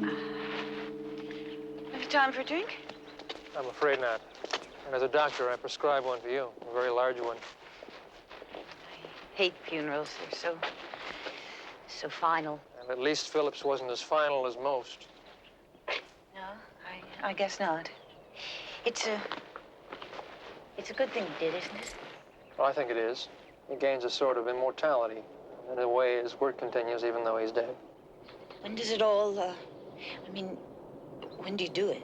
Have you time for a drink? I'm afraid not. And as a doctor, I prescribe one for you, a very large one. I hate funerals. They're so final. And at least Phillips wasn't as final as most. No, I guess not. It's a good thing he did, isn't it? Well, I think it is. He gains a sort of immortality. In a way, his work continues even though he's dead. When does it all, when do you do it?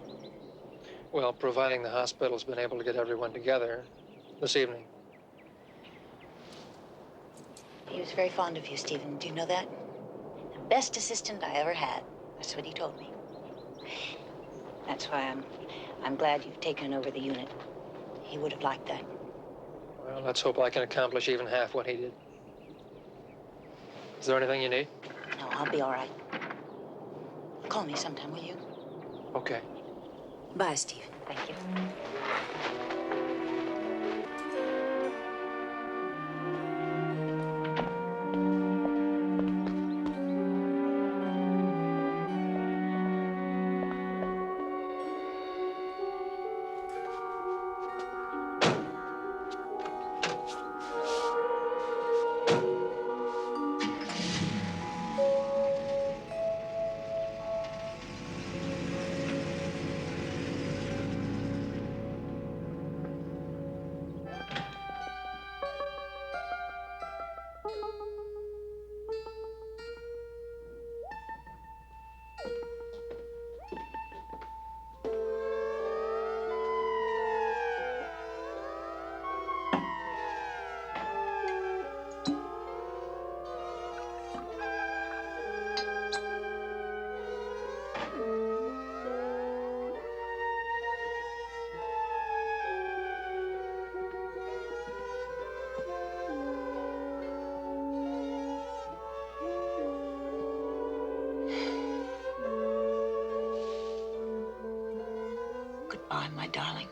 Well, providing the hospital's been able to get everyone together this evening. He was very fond of you, Stephen. Do you know that? The best assistant I ever had. That's what he told me. That's why I'm glad you've taken over the unit. He would have liked that. Well, let's hope I can accomplish even half what he did. Is there anything you need? No, I'll be all right. Call me sometime, will you? Okay. Bye, Stephen. Thank you. Goodbye, my darling.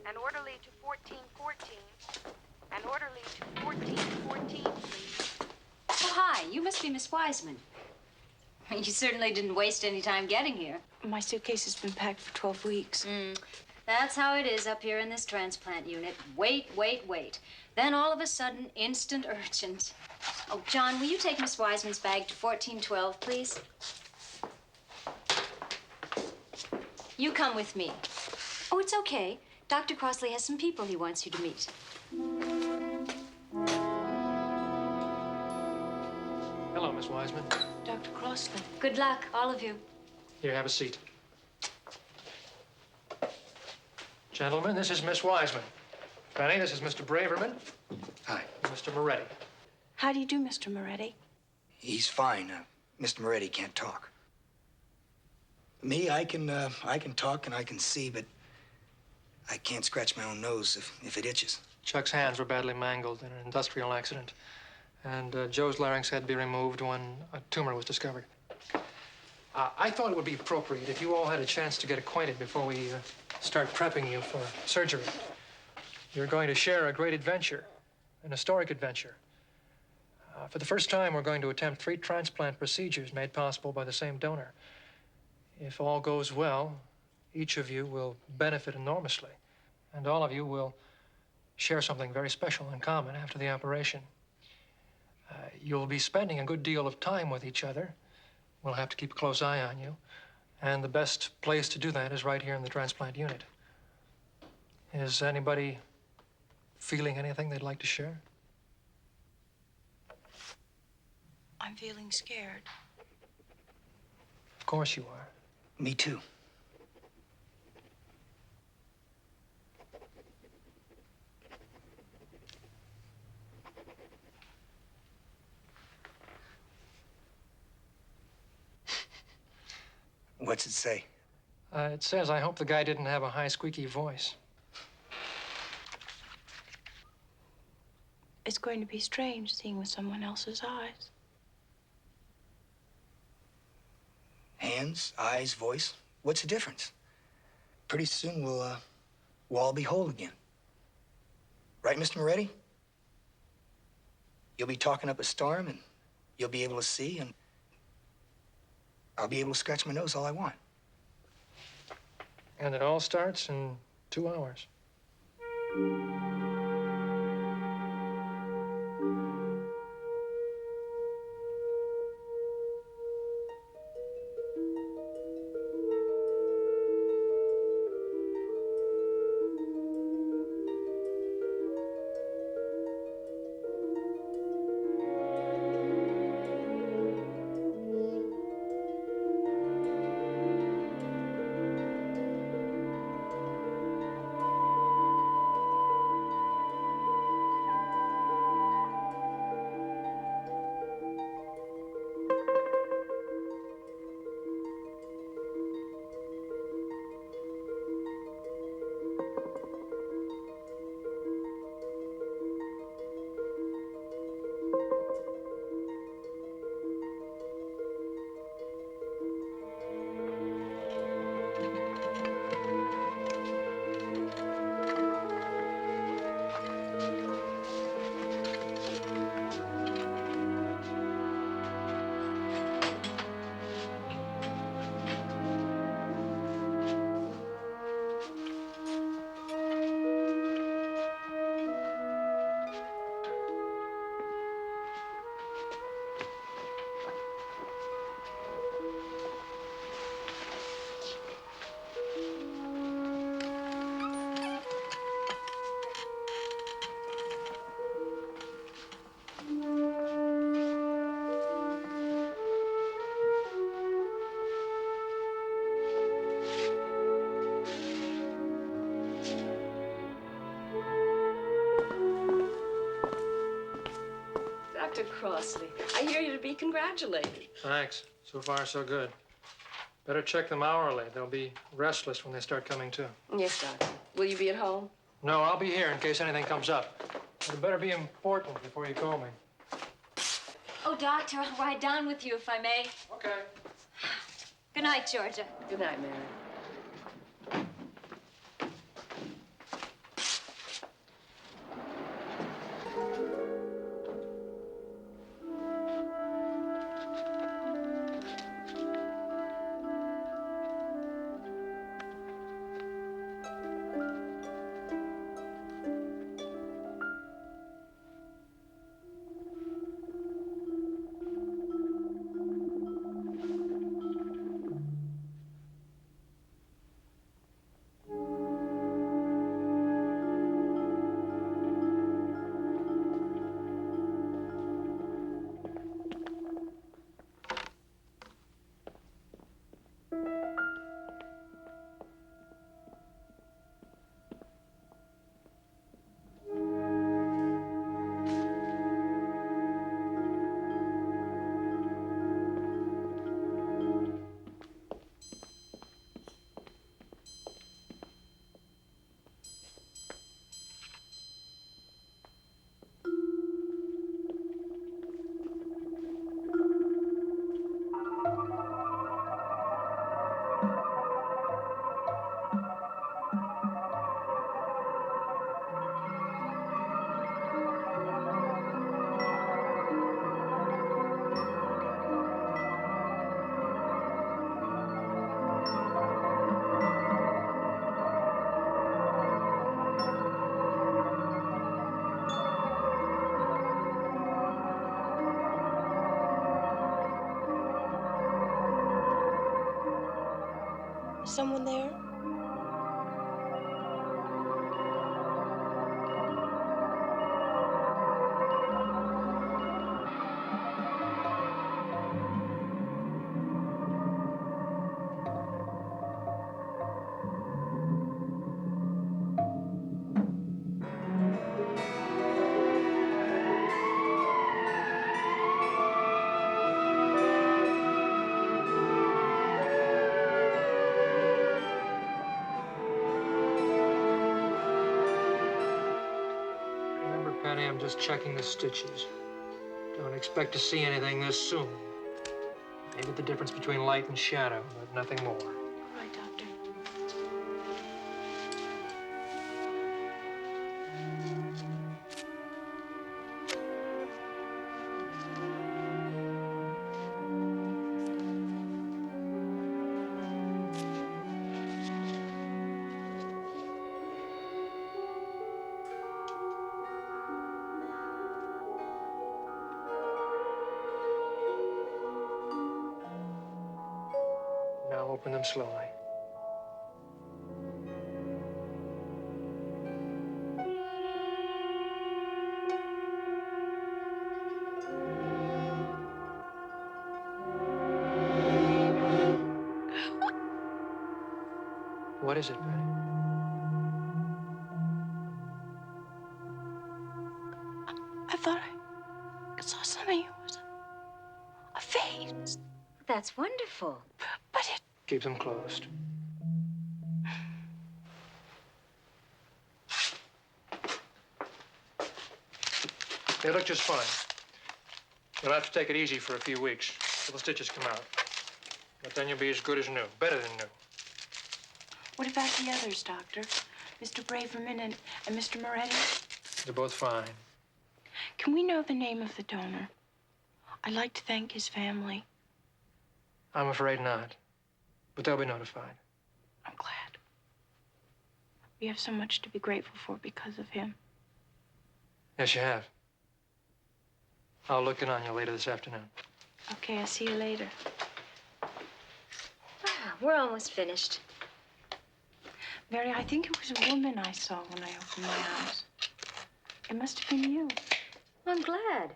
An orderly to 1414. An orderly to 1414, please. Oh, hi. You must be Miss Wiseman. You certainly didn't waste any time getting here. My suitcase has been packed for 12 weeks. That's how it is up here in this transplant unit. Wait, wait, wait. Then all of a sudden, instant urgent. Oh, John, will you take Miss Wiseman's bag to 1412, please? You come with me. Oh, it's okay. Dr. Crossley has some people he wants you to meet. Hello, Miss Wiseman. Dr. Crossley. Good luck, all of you. Here, have a seat. Gentlemen, this is Miss Wiseman. Fanny, this is Mr. Braverman. Hi. Mr. Moretti. How do you do, Mr. Moretti? He's fine. Mr. Moretti can't talk. Me, I can talk and I can see, but I can't scratch my own nose if it itches. Chuck's hands were badly mangled in an industrial accident, and Joe's larynx had to be removed when a tumor was discovered. I thought it would be appropriate if you all had a chance to get acquainted before we start prepping you for surgery. You're going to share a great adventure, an historic adventure. For the first time, we're going to attempt 3 transplant procedures made possible by the same donor. If all goes well, each of you will benefit enormously, and all of you will share something very special in common after the operation. You'll be spending a good deal of time with each other. We'll have to keep a close eye on you, and the best place to do that is right here in the transplant unit. Is anybody feeling anything they'd like to share? I'm feeling scared. Of course you are. Me too. What's it say? It says, I hope the guy didn't have a high, squeaky voice. It's going to be strange seeing with someone else's eyes. Hands, eyes, voice. What's the difference? Pretty soon we'll all be whole again. Right, Mr. Moretti? You'll be talking up a storm, and you'll be able to see, and I'll be able to scratch my nose all I want. And it all starts in 2 hours. Dr. Crossley, I hear you're to be congratulated. Thanks. So far, so good. Better check them hourly. They'll be restless when they start coming to. Yes, Doctor. Will you be at home? No, I'll be here in case anything comes up. It better be important before you call me. Oh, Doctor, I'll ride down with you if I may. Okay. Good night, Georgia. Good night, Mary. Is someone there? Penny, I'm just checking the stitches. Don't expect to see anything this soon. Maybe the difference between light and shadow, but nothing more. All right, Doctor. Now open them slowly. What is it, Penny? I thought I saw something. It was a face. That's wonderful. But it... Keep them closed. They look just fine. You'll have to take it easy for a few weeks till the stitches come out. But then you'll be as good as new, better than new. What about the others, Doctor? Mr. Braverman and Mr. Moretti? They're both fine. Can we know the name of the donor? I'd like to thank his family. I'm afraid not. But they'll be notified. I'm glad. We have so much to be grateful for because of him. Yes, you have. I'll look in on you later this afternoon. Okay, I'll see you later. Ah, we're almost finished. Mary, I think it was a woman I saw when I opened my eyes. It must have been you. I'm glad.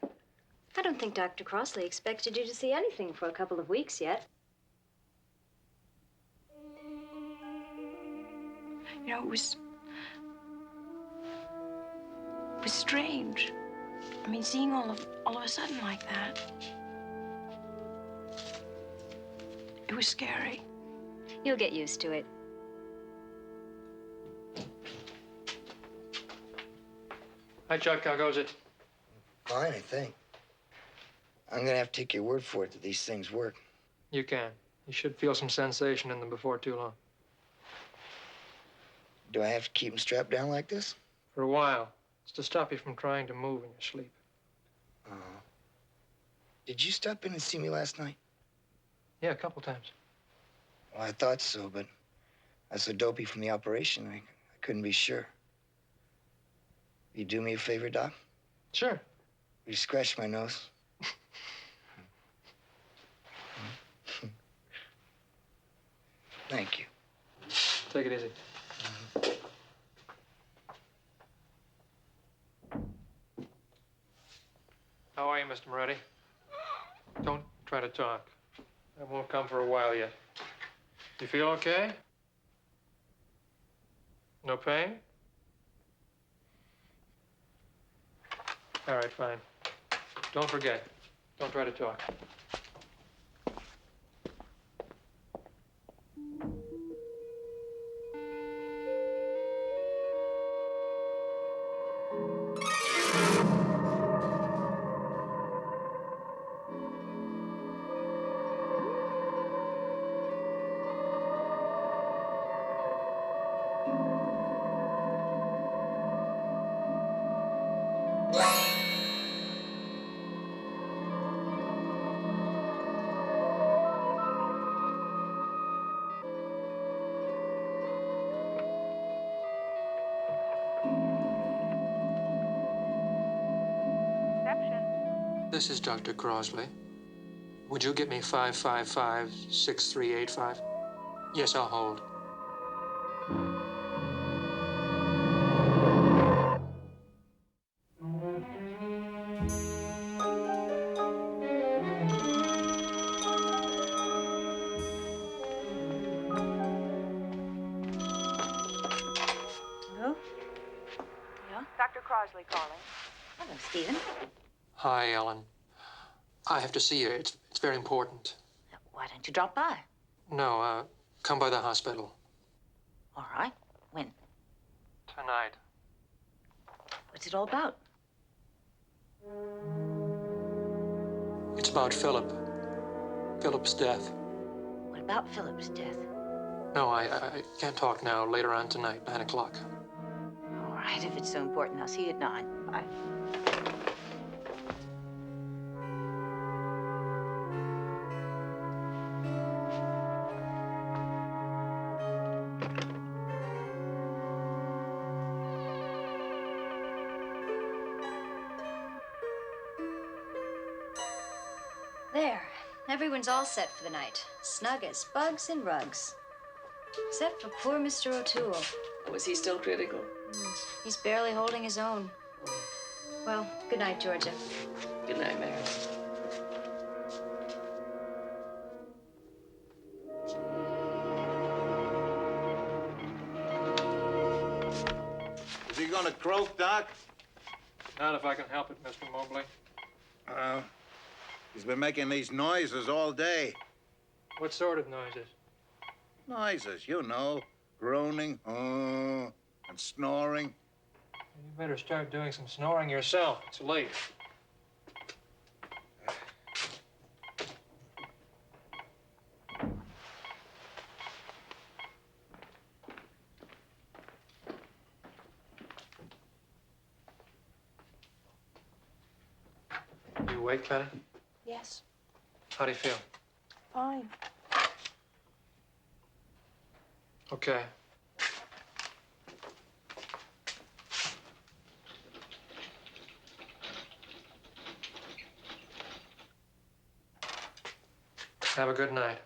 I don't think Dr. Crossley expected you to see anything for a couple of weeks yet. You know, it was strange. I mean, seeing all of a sudden like that. It was scary. You'll get used to it. Hi, Chuck. How goes it? Fine, I think. I'm gonna have to take your word for it that these things work. You can. You should feel some sensation in them before too long. Do I have to keep them strapped down like this? For a while. It's to stop you from trying to move in your sleep. Did you stop in and see me last night? Yeah, a couple times. Well, I thought so, but I was so dopey from the operation, I couldn't be sure. You do me a favor, Doc? Sure. Will you scratch my nose? Thank you. Take it easy. How are you, Mr. Moretti? Don't try to talk. That won't come for a while yet. You feel okay? No pain? All right, fine. Don't forget. Don't try to talk. This is Dr. Crossley. Would you get me 555-6385? Yes, I'll hold. Hello? Yeah? Dr. Crossley calling. Hello, Stephen. Hi, Ellen. I have to see you. It's very important. Why don't you drop by? No, come by the hospital. All right. When? Tonight. What's it all about? It's about Philip. Philip's death. What about Philip's death? No, I can't talk now. Later on tonight, 9 o'clock. All right, if it's so important, I'll see you at 9. Bye. There. Everyone's all set for the night. Snug as bugs and rugs. Except for poor Mr. O'Toole. Was he still critical? He's barely holding his own. Well, good night, Georgia. Good night, Mary. Is he gonna croak, Doc? Not if I can help it, Mr. Mobley. He's been making these noises all day. What sort of noises? Noises, you know. Groaning, and snoring. You better start doing some snoring yourself. It's late. You awake, Penny? Yes, How do you feel? fine. Okay. Have a good night.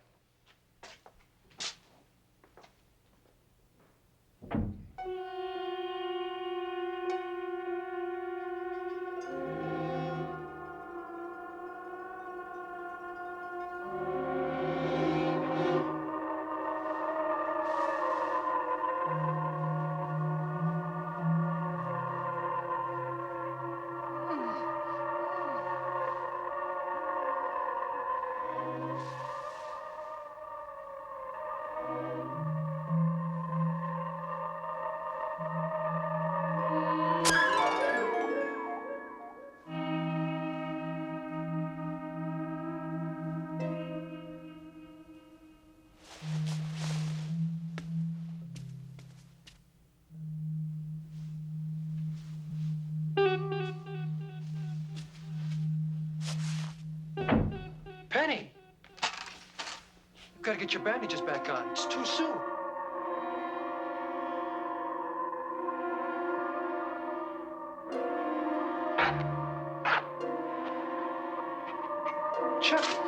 Penny! You've got to get your bandages back on. It's too soon. Chuck!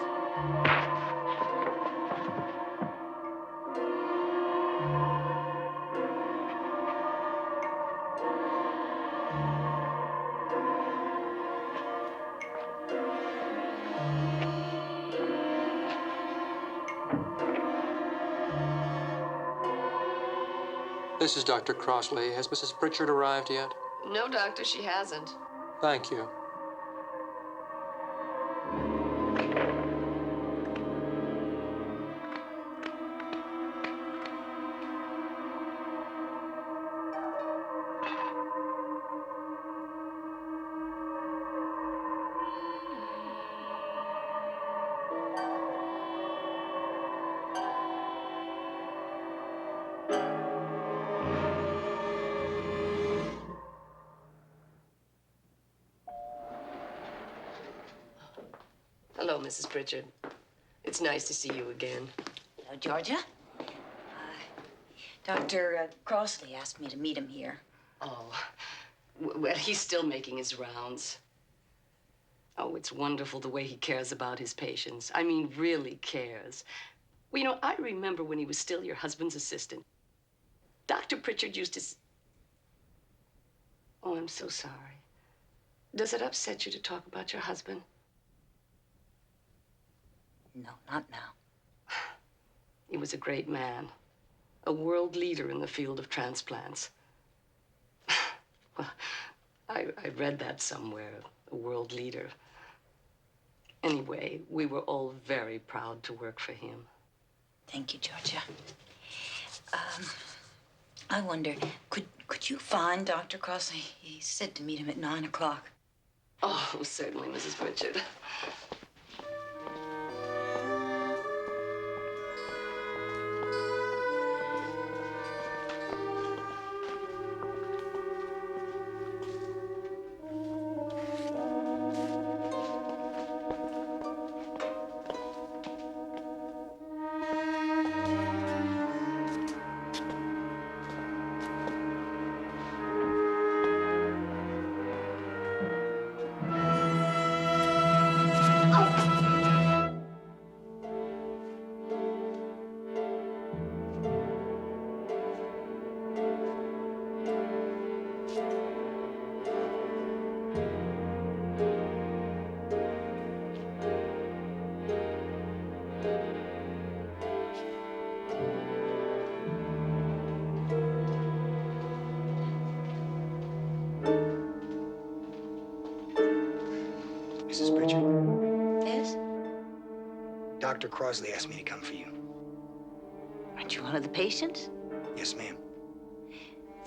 This is Dr. Crossley. Has Mrs. Pritchard arrived yet? No, Doctor, she hasn't. Thank you. Hello, Mrs. Pritchard. It's nice to see you again. Hello, Georgia. Dr. Crossley asked me to meet him here. Oh, well, he's still making his rounds. Oh, it's wonderful the way he cares about his patients. I mean, really cares. Well, you know, I remember when he was still your husband's assistant. Dr. Pritchard used to... Oh, I'm so sorry. Does it upset you to talk about your husband? No, not now. He was a great man, a world leader in the field of transplants. Well, I read that somewhere, a world leader. Anyway, we were all very proud to work for him. Thank you, Georgia. I wonder, could you find Dr. Crossley? He said to meet him at 9 o'clock. Oh, certainly, Mrs. Pritchard. Mrs. Pritchard, Yes? Dr. Crosley asked me to come for you. Aren't you one of the patients? Yes, ma'am.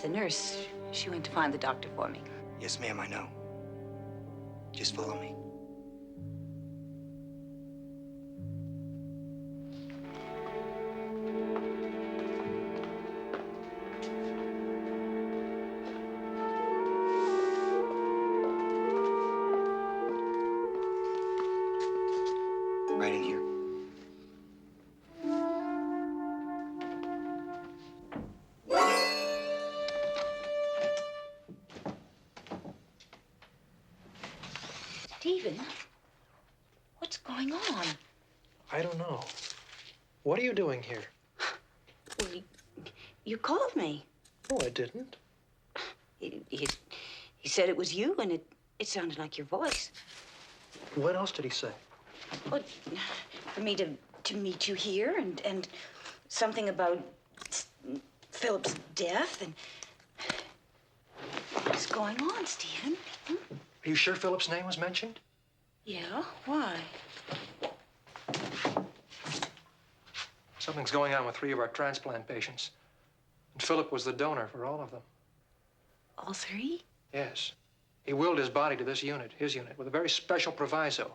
The nurse, she went to find the doctor for me. Yes, ma'am, I know. Just follow me. Right in here. Stephen, what's going on? I don't know. What are you doing here? Well, you called me. Oh, I didn't. He said it was you, and it sounded like your voice. What else did he say? Well, for me to meet you here, and something about Philip's death, and what's going on, Stephen? Hmm? Are you sure Philip's name was mentioned? Yeah, why? Something's going on with 3 of our transplant patients. And Philip was the donor for all of them. All 3? Yes. He willed his body to this unit, his unit, with a very special proviso.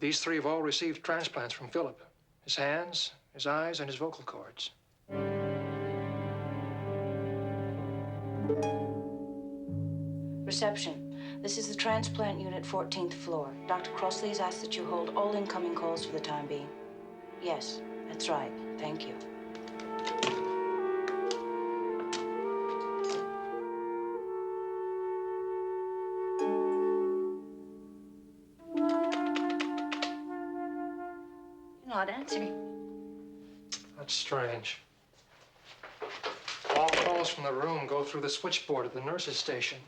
These 3 have all received transplants from Philip. His hands, his eyes, and his vocal cords. Reception. This is the transplant unit, 14th floor. Dr. Crossley has asked that you hold all incoming calls for the time being. Yes, that's right. Thank you. You're not answering. That's strange. All calls from the room go through the switchboard at the nurse's station.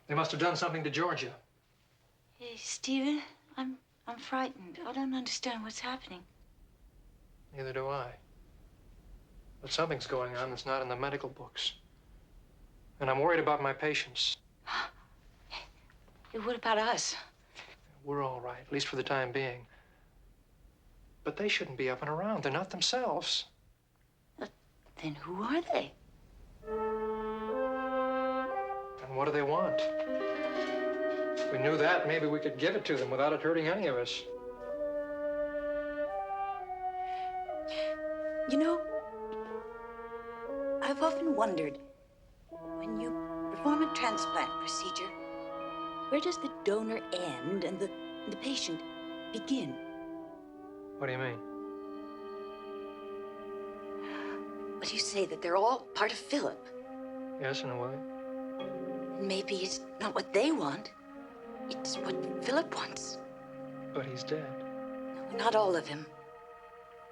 They must have done something to Georgia. Hey, Stephen, I'm frightened. I don't understand what's happening. Neither do I. But something's going on that's not in the medical books. And I'm worried about my patients. Hey, what about us? We're all right, at least for the time being. But they shouldn't be up and around. They're not themselves. Then who are they? And what do they want? If we knew that, maybe we could give it to them without it hurting any of us. You know, I've often wondered, when you perform a transplant procedure, where does the donor end and the patient begin? What do you mean? Well, you say that they're all part of Philip. Yes, in a way. Maybe it's not what they want. It's what Philip wants. But he's dead. No, not all of him.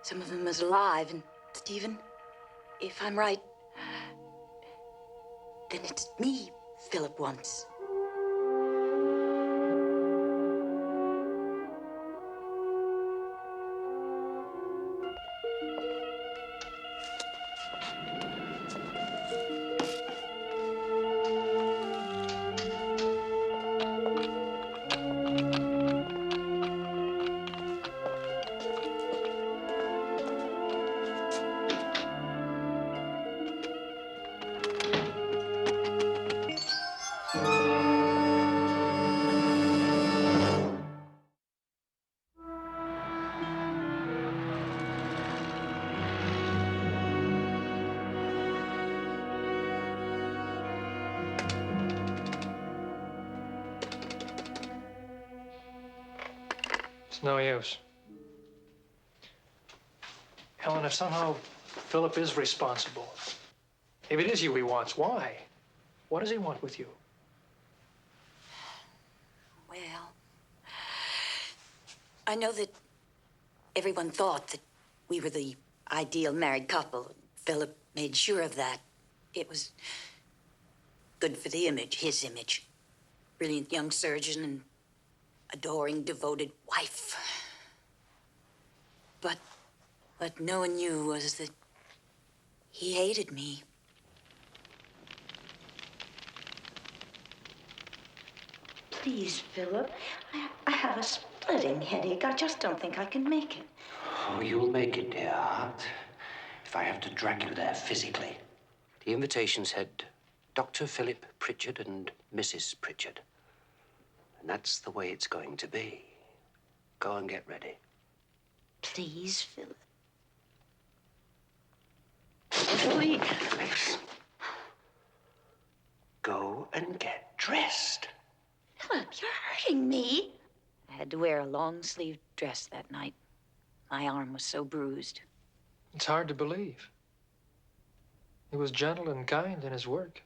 Some of him is alive, and Stephen, if I'm right, then it's me Philip wants. No use. Helen, if somehow Philip is responsible, if it is you he wants, why? What does he want with you? Well, I know that everyone thought that we were the ideal married couple. Philip made sure of that. It was good for the image, his image. Brilliant young surgeon and adoring, devoted wife. But what no one knew was that he hated me. Please, Philip. I have a splitting headache. I just don't think I can make it. Oh, you'll make it, dear heart. If I have to drag you there physically. The invitation said Dr. Philip Pritchard and Mrs. Pritchard. And that's the way it's going to be. Go and get ready. Please, Philip. Please. Go and get dressed. Philip, you're hurting me. I had to wear a long-sleeved dress that night. My arm was so bruised. It's hard to believe. He was gentle and kind in his work.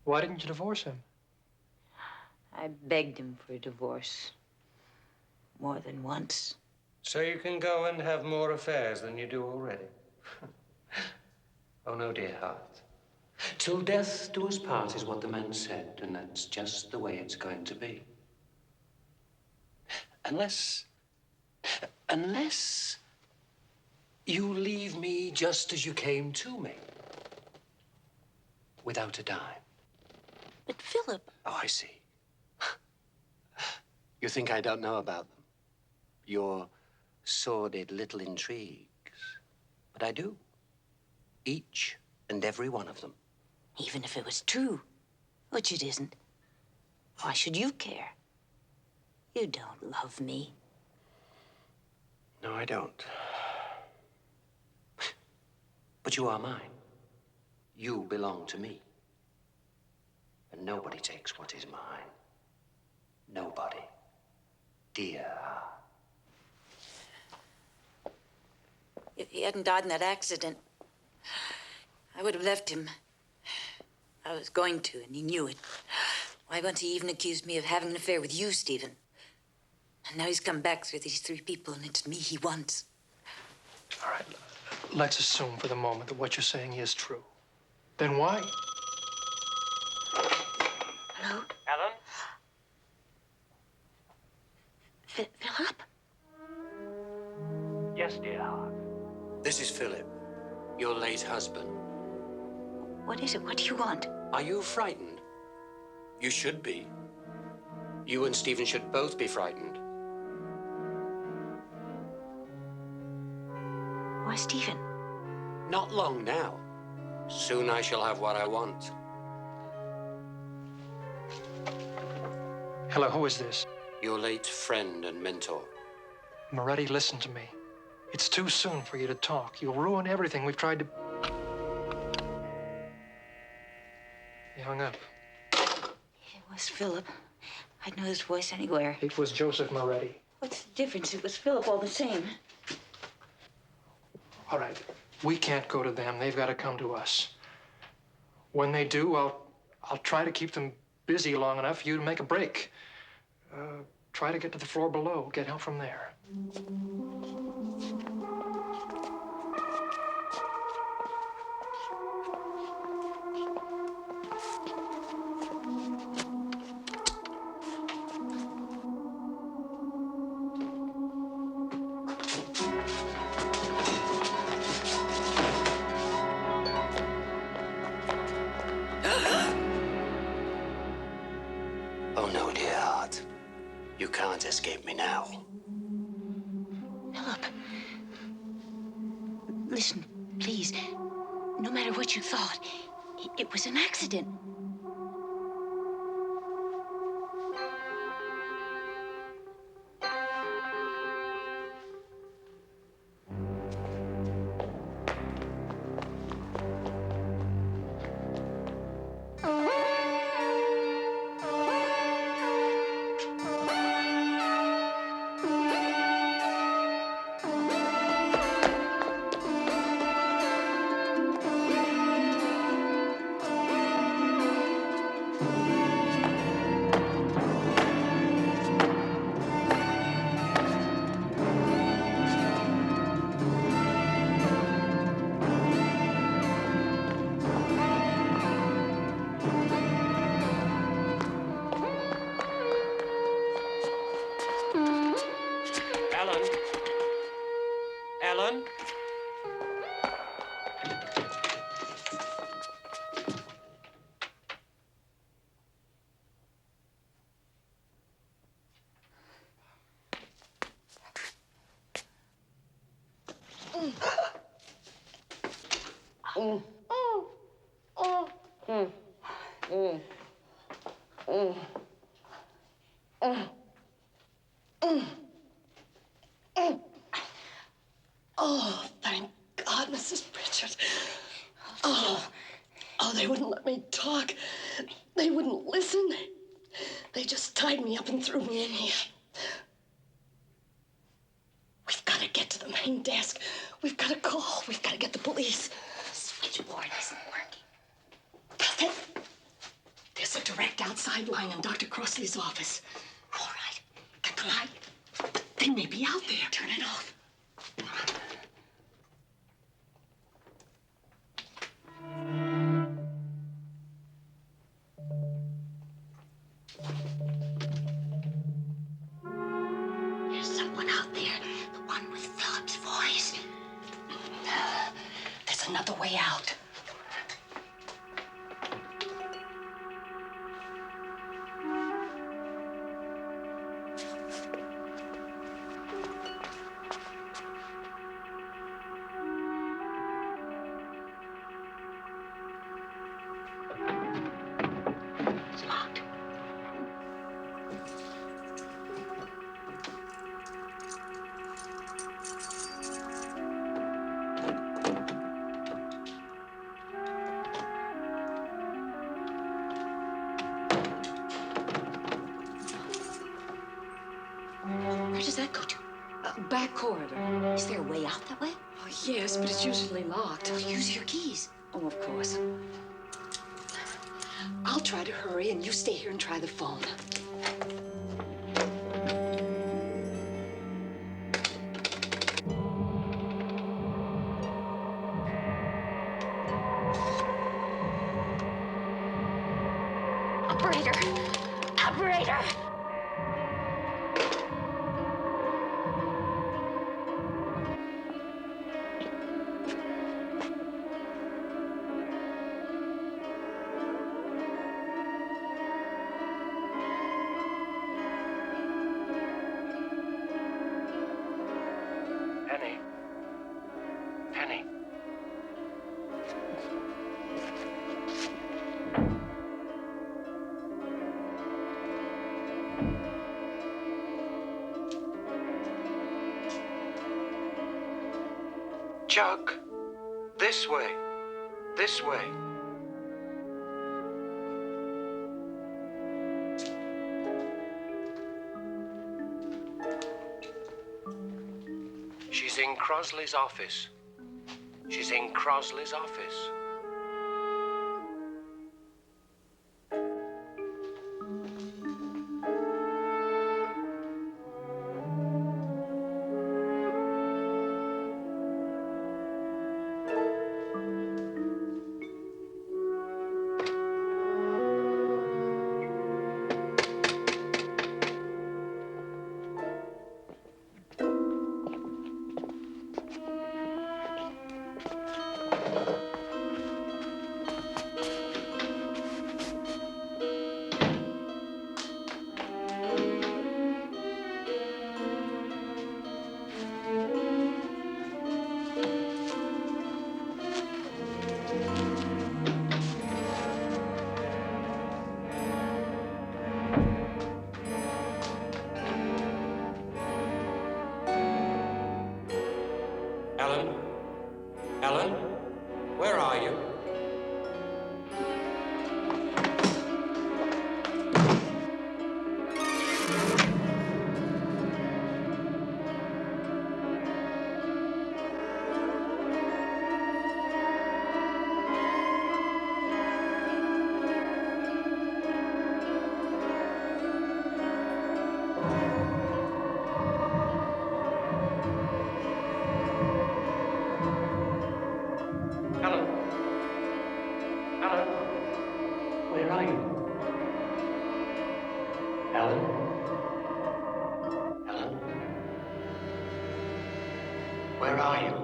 Why didn't you divorce him? I begged him for a divorce. More than once. So you can go and have more affairs than you do already. Oh, no, dear heart. Till death do us part is what the man said, and that's just the way it's going to be. Unless you leave me just as you came to me. Without a dime. But Philip... Oh, I see. You think I don't know about them? Your sordid little intrigues. But I do. Each and every one of them. Even if it was true, which it isn't, why should you care? You don't love me. No, I don't. But you are mine. You belong to me. And nobody takes what is mine. Nobody. Dear. If he hadn't died in that accident, I would have left him. I was going to, and he knew it. Why wouldn't he even accuse me of having an affair with you, Stephen? And now he's come back through these three people, and it's me he wants. All right, let's assume for the moment that what you're saying is true. Then why? Hello? Alan? Philip? Yes, dear heart. This is Philip, your late husband. What is it? What do you want? Are you frightened? You should be. You and Stephen should both be frightened. Why, Stephen? Not long now. Soon I shall have what I want. Hello, who is this? Your late friend and mentor. Moretti, listen to me. It's too soon for you to talk. You'll ruin everything we've tried to... He hung up. It was Philip. I'd know his voice anywhere. It was Joseph Moretti. What's the difference? It was Philip all the same. All right, we can't go to them. They've got to come to us. When they do, I'll try to keep them busy long enough for you to make a break. Try to get to the floor below. Get help from there. Oh, no, dear heart. You can't escape me now. Philip. Listen, please. No matter what you thought, it was an accident. Oh, thank God, Mrs. Pritchard. Oh, they wouldn't let me talk. They wouldn't listen. They just tied me up and threw me in here. We've got to get to the main desk. We've got to call. We've got to get the police. The switchboard isn't working. Does it? There's a direct outside line in Dr. Crossley's office. All right. Get the light. But they may be out there. Turn it off. There's someone out there. The one with Philip's voice. There's another way out. It's locked. Where does that go to? Back corridor. Is there a way out that way? Oh, yes, but it's usually locked. Well, use your keys. Oh, of course. I'll try to hurry, and you stay here and try the phone. Operator! Operator! Penny. Penny. Chuck, this way. This way. She's in Crosley's office. She's in Crosley's office. Ellen? Ellen? Where are you? Ellen? Ellen? Where are you? Ellen? Ellen? Where are you?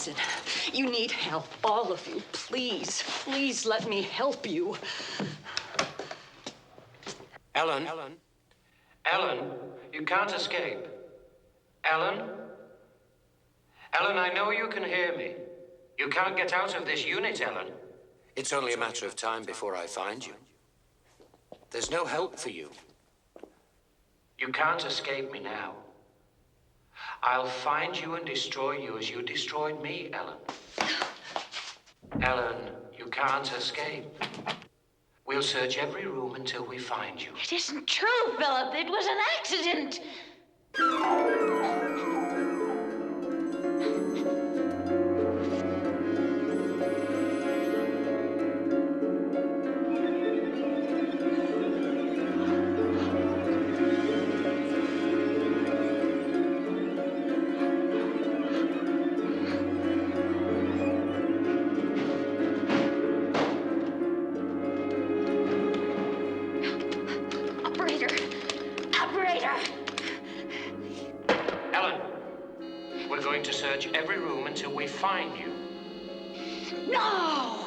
Listen, you need help, all of you. Please, please let me help you. Ellen? Ellen, you can't escape. Ellen? Ellen, I know you can hear me. You can't get out of this unit, Ellen. It's only a matter of time before I find you. There's no help for you. You can't escape me now. I'll find you and destroy you as you destroyed me, Ellen. Ellen, you can't escape. We'll search every room until we find you. It isn't true, Philip. It was an accident. Operator! Operator! Ellen, we're going to search every room until we find you. No!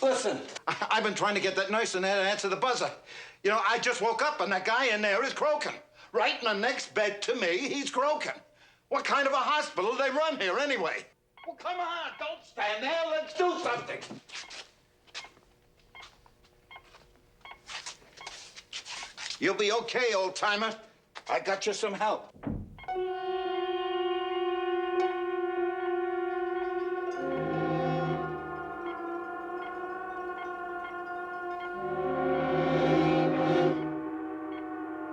Listen. I've been trying to get that nurse in there to answer the buzzer. You know, I just woke up and that guy in there is croaking. Right in the next bed to me, he's croaking. What kind of a hospital do they run here anyway? Well, come on, don't stand there. Let's do something. You'll be okay, old-timer. I got you some help.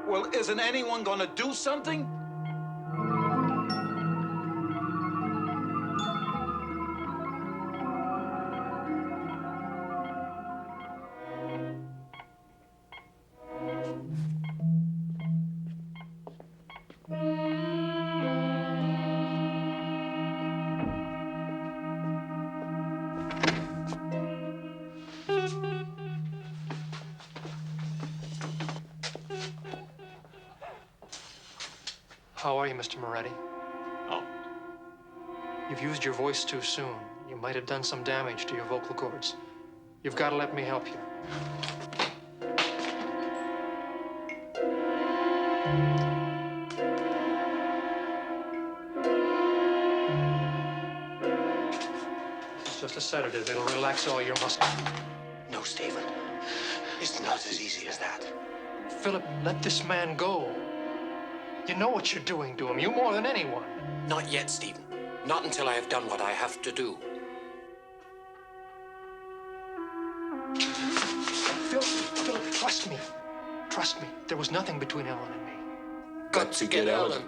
Well, isn't anyone gonna do something? How are you, Mr. Moretti? Oh. You've used your voice too soon. You might have done some damage to your vocal cords. You've got to let me help you. It's just a sedative. It'll relax all your muscles. No, Stephen. It's not as easy as that. Philip, let this man go. You know what you're doing to him. You more than anyone. Not yet, Stephen. Not until I have done what I have to do. Philip, trust me. Trust me. There was nothing between Ellen and me. Got to get Ellen.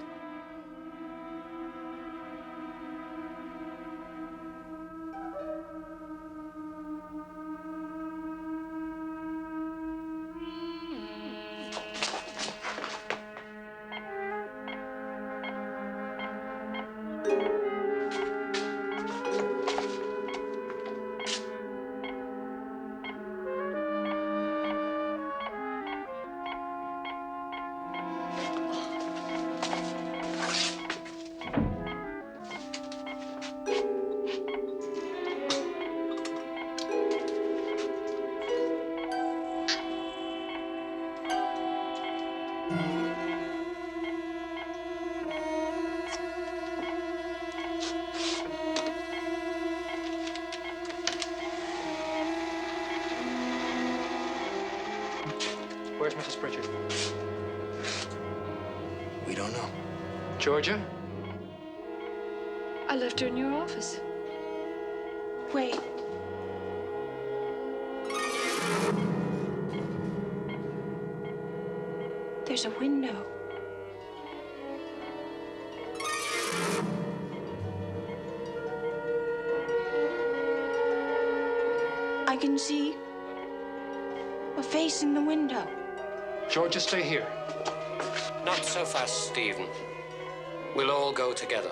Where's Mrs. Pritchard? We don't know. Georgia? I left her in your office. Wait. There's a window. I can see We're facing the window. George, just stay here. Not so fast, Stephen. We'll all go together.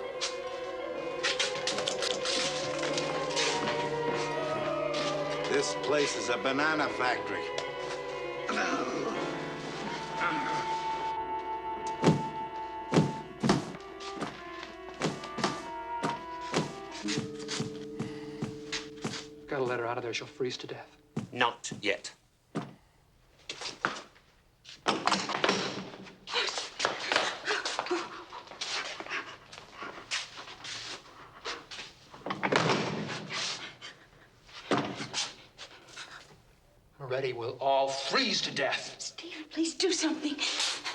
This place is a banana factory. Gotta let her out of there. She'll freeze to death. Not yet. Moretti will all freeze to death. Stephen, please do something.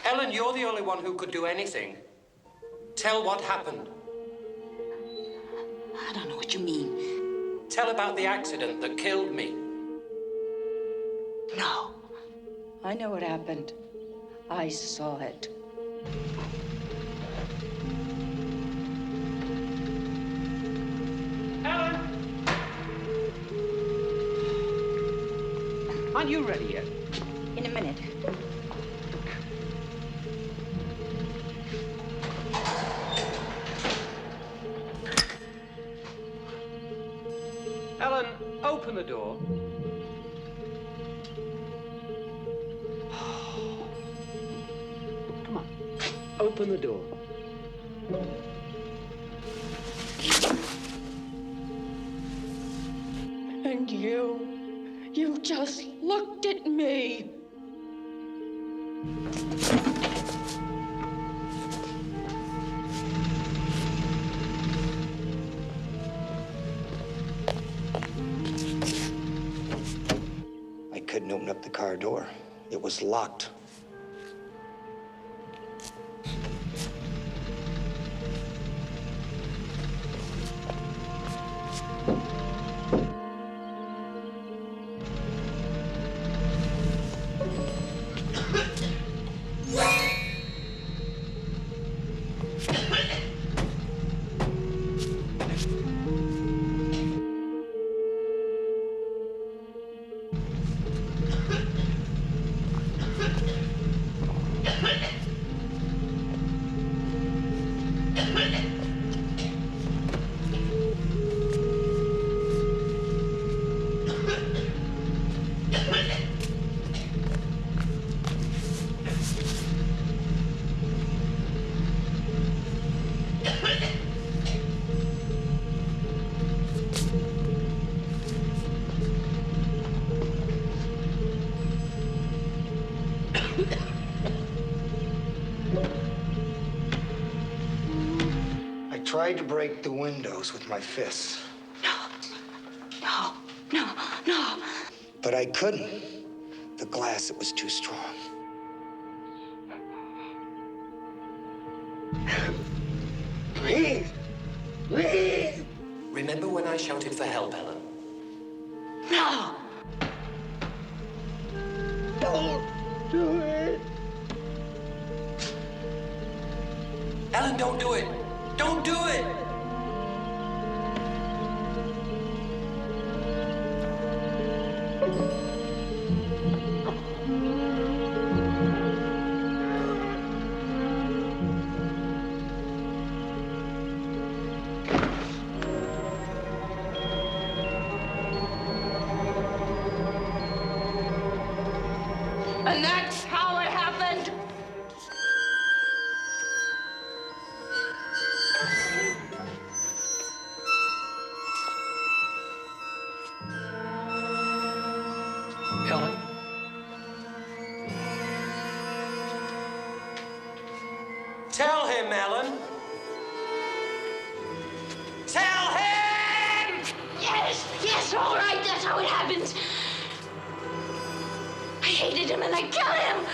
Ellen, you're the only one who could do anything. Tell what happened. I don't know what you mean. Tell about the accident that killed me. No. I know what happened. I saw it. Ellen! Aren't you ready yet? In a minute. Ellen, open the door. Come on. Open the door. And you just looked at me. I couldn't open up the car door. It was locked. I tried to break the windows with my fists. No. But I couldn't. The glass, it was too strong. Please! Remember when I shouted for help, Ellen? No! Don't do it! Ellen, don't do it! Don't do it! And that's how it happened. Ellen? Tell him, Ellen. Tell him! Yes, all right, that's how it happened. I hated him and I killed him.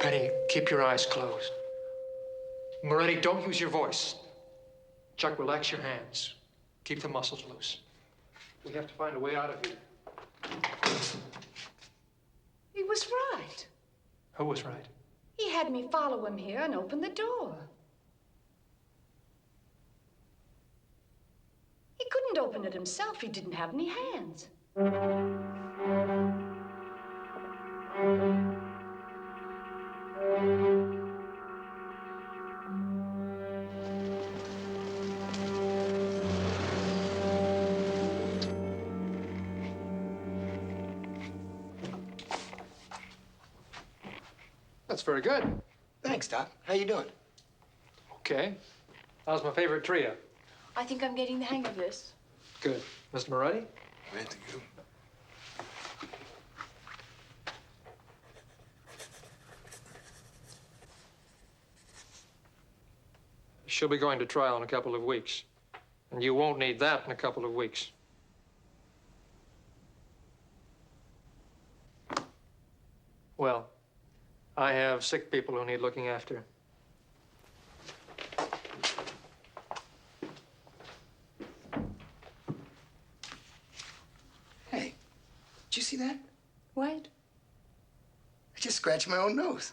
Penny, keep your eyes closed. Moretti, don't use your voice. Chuck, relax your hands. Keep the muscles loose. We have to find a way out of here. He was right. Who was right? He had me follow him here and open the door. He couldn't open it himself. He didn't have any hands. That's very good. Thanks, Doc. How you doing? Okay. How's my favorite trio? I think I'm getting the hang of this. Good. Mr. Moretti? Ready to go. She'll be going to trial in a couple of weeks. And you won't need that in a couple of weeks. Well, I have sick people who need looking after. Hey, did you see that? What? I just scratched my own nose.